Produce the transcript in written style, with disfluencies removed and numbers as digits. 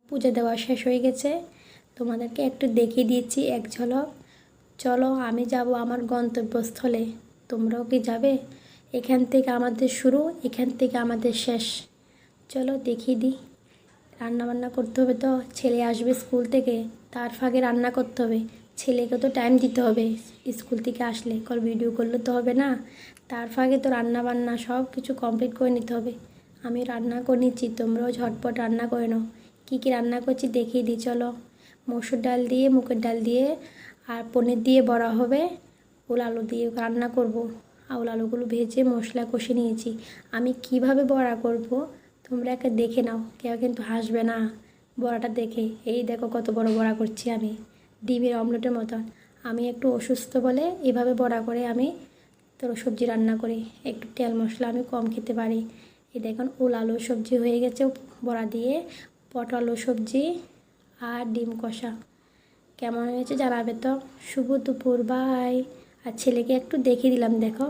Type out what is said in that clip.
পুজো দেওয়া শেষ হয়ে গেছে, তোমাদেরকে একটু দেখিয়ে দিচ্ছি এক ঝলক। চলো আমি যাব আমার গন্তব্যস্থলে, তোমরাও কি যাবে? এখান থেকে আমাদের শুরু, এখান থেকে আমাদের শেষ। চলো দেখিয়ে দিই। রান্নাবান্না করতে হবে তো, ছেলে আসবে স্কুল থেকে, তার ফাঁকে রান্না করতে হবে। ছেলেকে তো টাইম দিতে হবে, স্কুল থেকে আসলে ভিডিও করলে তো হবে না, তার ফাঁকে তো রান্নাবান্না সব কিছু কমপ্লিট করে নিতে হবে। আমি রান্না করে নিচ্ছি, তোমরাও ঝটপট রান্না করে নাও। কী কী রান্না করছি দেখিয়ে দিই চলো। মসুর ডাল দিয়ে, মুগের ডাল দিয়ে আর পনির দিয়ে বড়া হবে। ওল আলু দিয়ে রান্না করব। ওল আলুগুলো ভেজে মশলা কষে নিয়েছি। আমি কিভাবে বড়া করব তোমরা একটা দেখে নাও, কেউ কিন্তু হাসবে না বড়াটা দেখে। এই দেখো কত বড় বড়া করছি আমি, ডিমের অমলেটের মতন। আমি একটু অসুস্থ বলে এভাবে বড়া করে আমি তোর সবজি রান্না করি, একটু তেল মশলা আমি কম খেতে পারি। এই দেখুন ওল আলু সবজি হয়ে গেছে বড়া দিয়ে, পটল সবজি আর ডিম কষা। কেমন হয়েছে জানাবে তো। শুভ দুপুর, বাই। আর ছেলেকে একটু দেখিয়ে দিলাম, দেখো।